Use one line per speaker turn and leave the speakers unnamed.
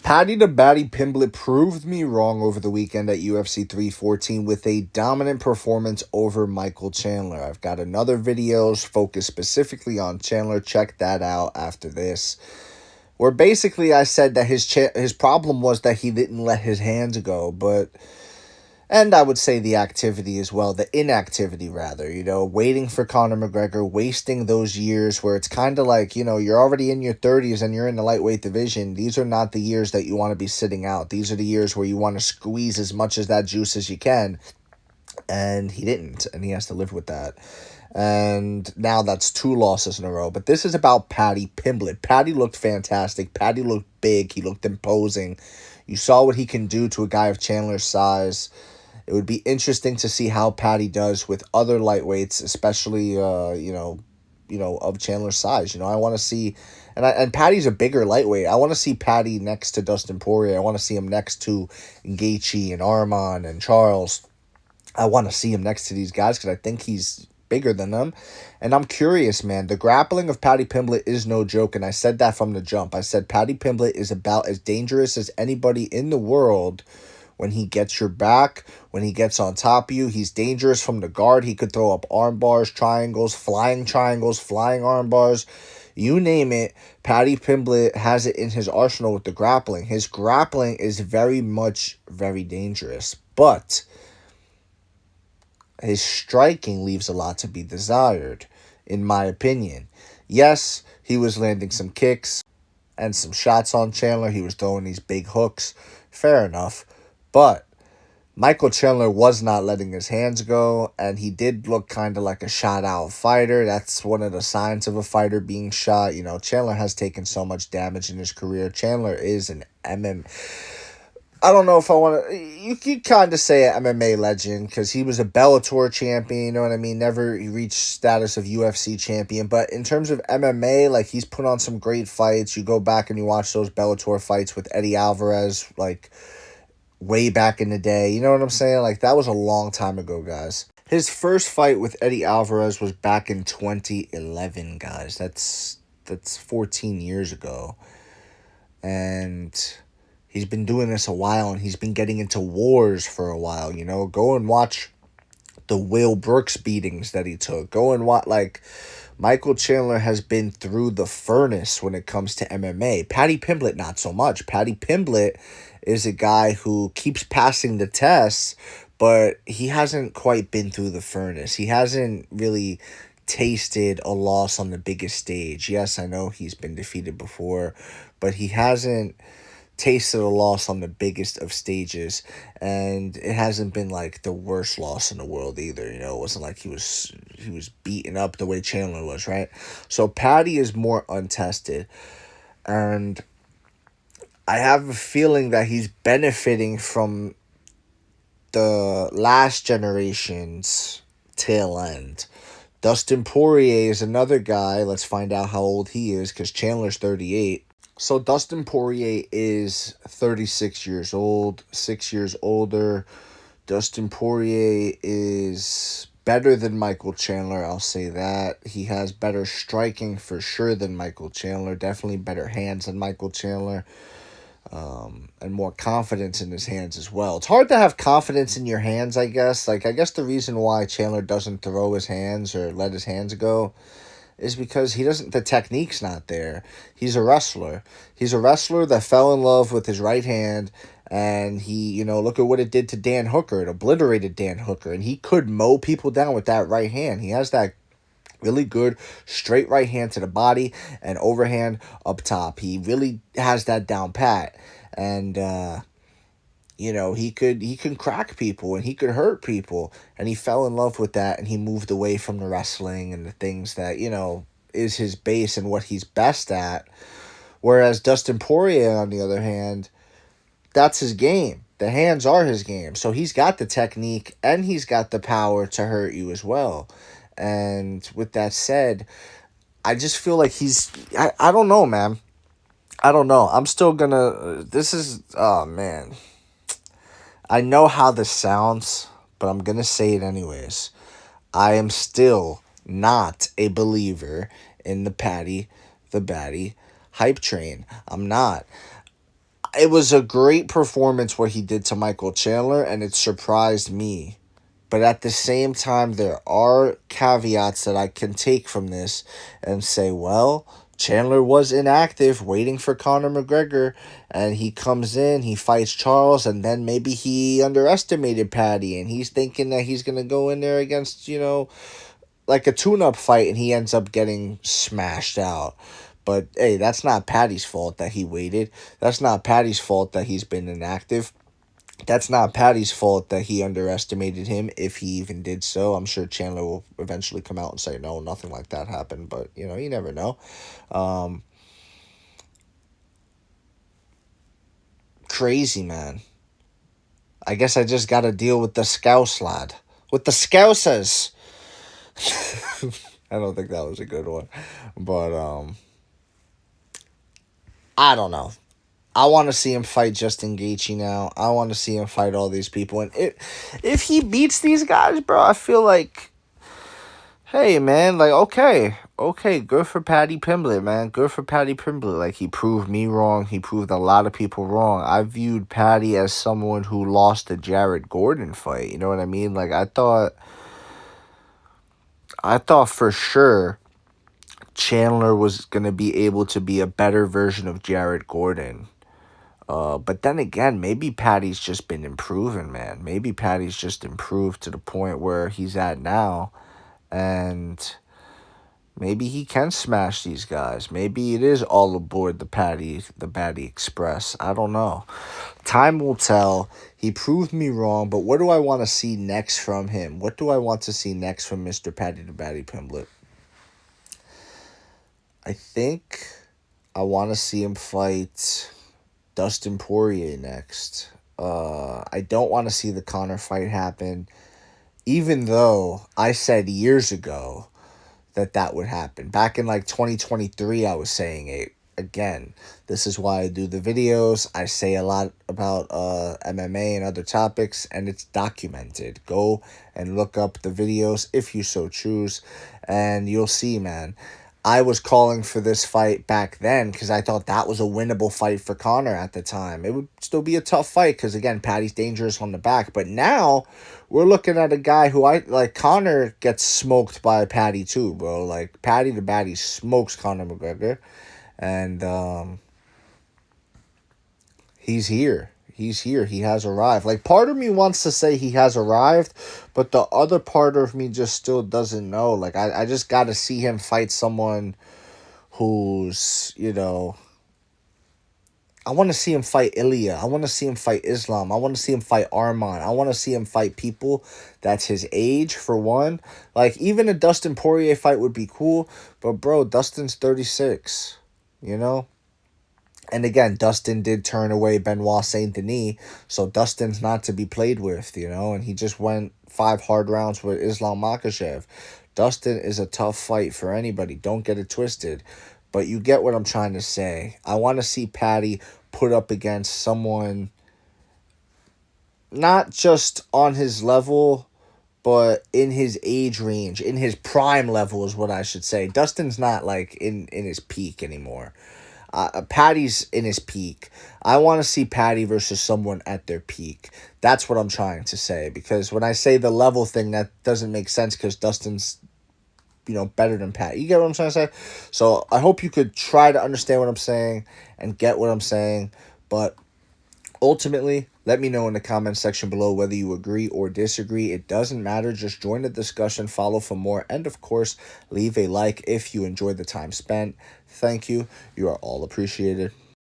Paddy Pimblett proved me wrong over the weekend at UFC 314 with a dominant performance over Michael Chandler. I've got another video focused specifically on Chandler. Check that out after this. Where basically I said that his problem was that he didn't let his hands go, and I would say the activity as well, the inactivity rather, waiting for Conor McGregor, wasting those years where it's kind of like, you're already in your 30s and you're in the lightweight division. These are not the years that you want to be sitting out. These are the years where you want to squeeze as much of that juice as you can. And he didn't, and he has to live with that. And now that's 2 losses in a row. But this is about Paddy Pimblett. Paddy looked fantastic. Paddy looked big. He looked imposing. You saw what he can do to a guy of Chandler's size. It would be interesting to see how Paddy does with other lightweights, especially, of Chandler's size. I want to see, and Paddy's a bigger lightweight. I want to see Paddy next to Dustin Poirier. I want to see him next to Gaethje and Arman and Charles. I want to see him next to these guys because I think he's bigger than them. And I'm curious, man. The grappling of Paddy Pimblett is no joke, and I said that from the jump. I said Paddy Pimblett is about as dangerous as anybody in the world. When he gets your back, when he gets on top of you, he's dangerous from the guard. He could throw up arm bars, triangles, flying arm bars. You name it, Paddy Pimblett has it in his arsenal with the grappling. His grappling is very dangerous. But his striking leaves a lot to be desired, in my opinion. Yes, he was landing some kicks and some shots on Chandler. He was throwing these big hooks. Fair enough. But Michael Chandler was not letting his hands go, and he did look kind of like a shot-out fighter. That's one of the signs of a fighter being shot. Chandler has taken so much damage in his career. Chandler is an I don't know if I want to... You could kind of say an MMA legend because he was a Bellator champion, you know what I mean? Never reached status of UFC champion. But in terms of MMA, he's put on some great fights. You go back and you watch those Bellator fights with Eddie Alvarez, way back in the day. You know what I'm saying? That was a long time ago, guys. His first fight with Eddie Alvarez was back in 2011, guys. That's 14 years ago. And he's been doing this a while, and he's been getting into wars for a while, Go and watch the Will Brooks beatings that he took. Go and watch, Michael Chandler has been through the furnace when it comes to MMA. Paddy Pimblett, not so much. Paddy Pimblett is a guy who keeps passing the tests, but he hasn't quite been through the furnace. He hasn't really tasted a loss on the biggest stage. Yes, I know he's been defeated before, but he hasn't tasted a loss on the biggest of stages, and it hasn't been the worst loss in the world either. It wasn't like he was beaten up the way Chandler was, right? So Paddy is more untested, and I have a feeling that he's benefiting from the last generation's tail end. Dustin Poirier is another guy. Let's find out how old he is because Chandler's 38. So Dustin Poirier is 36 years old, 6 years older. Dustin Poirier is better than Michael Chandler, I'll say that. He has better striking for sure than Michael Chandler. Definitely better hands than Michael Chandler. And more confidence in his hands as well. It's hard to have confidence in your hands, I guess. I guess the reason why Chandler doesn't throw his hands or let his hands go is because the technique's not there. He's a wrestler. He's a wrestler that fell in love with his right hand, and he, look at what it did to Dan Hooker. It obliterated Dan Hooker, and he could mow people down with that right hand. He has that really good straight right hand to the body and overhand up top. He really has that down pat. And he can crack people and he could hurt people, and he fell in love with that, and he moved away from the wrestling and the things that, is his base and what he's best at. Whereas Dustin Poirier, on the other hand, that's his game. The hands are his game. So he's got the technique and he's got the power to hurt you as well. And with that said, I just feel like I don't know, man. I don't know. I'm still gonna, oh man. I know how this sounds, but I'm gonna say it anyways. I am still not a believer in the Paddy, the Batty hype train. I'm not. it was a great performance what he did to Michael Chandler, and it surprised me. But at the same time, there are caveats that I can take from this and say, well, Chandler was inactive, waiting for Conor McGregor, and he comes in, he fights Charles, and then maybe he underestimated Paddy, and he's thinking that he's going to go in there against, like a tune-up fight, and he ends up getting smashed out. But, hey, that's not Paddy's fault that he waited. That's not Paddy's fault that he's been inactive. That's not Paddy's fault that he underestimated him, if he even did so. I'm sure Chandler will eventually come out and say, no, nothing like that happened. But, you never know. Crazy, man. I guess I just got to deal with the Scouse lad. With the Scousers. I don't think that was a good one. But, I don't know. I want to see him fight Justin Gaethje now. I want to see him fight all these people. And if he beats these guys, bro, I feel like, hey, man, like, okay, good for Paddy Pimblett, man. Good for Paddy Pimblett. Like, he proved me wrong. He proved a lot of people wrong. I viewed Paddy as someone who lost the Jared Gordon fight. You know what I mean? Like, I thought for sure Chandler was going to be able to be a better version of Jared Gordon. But then again, maybe Paddy's just been improving, man. Maybe Paddy's just improved to the point where he's at now. And maybe he can smash these guys. Maybe it is all aboard the Paddy Express. I don't know. Time will tell. He proved me wrong, but what do I want to see next from him? What do I want to see next from Mr. Paddy Pimblett? I think I want to see him fight Dustin Poirier next. I don't want to see the Conor fight happen, even though I said years ago that would happen. Back in like 2023, I was saying it. Again, this is why I do the videos. I say a lot about MMA and other topics, and it's documented. Go and look up the videos if you so choose, and you'll see, man. I was calling for this fight back then because I thought that was a winnable fight for Conor at the time. It would still be a tough fight because, again, Paddy's dangerous on the back. But now we're looking at a guy who Conor gets smoked by Paddy too, bro. Like, Paddy the Baddy smokes Conor McGregor. And he's here. He's here. He has arrived. Like, part of me wants to say he has arrived, but the other part of me just still doesn't know. Like, I just got to see him fight someone who's, I want to see him fight Ilya. I want to see him fight Islam. I want to see him fight Arman. I want to see him fight people that's his age, for one. Like, even a Dustin Poirier fight would be cool, but, bro, Dustin's 36, And again, Dustin did turn away Benoit Saint Denis, so Dustin's not to be played with, and he just went 5 hard rounds with Islam Makhachev. Dustin is a tough fight for anybody. Don't get it twisted. But you get what I'm trying to say. I want to see Paddy put up against someone not just on his level, but in his age range, in his prime level is what I should say. Dustin's not like in his peak anymore. Paddy's in his peak. I want to see Paddy versus someone at their peak. That's what I'm trying to say. Because when I say the level thing, that doesn't make sense because Dustin's, better than Paddy. You get what I'm trying to say? So I hope you could try to understand what I'm saying and get what I'm saying. But ultimately, let me know in the comment section below whether you agree or disagree. It doesn't matter. Just join the discussion, follow for more, and of course, leave a like if you enjoyed the time spent. Thank you. You are all appreciated.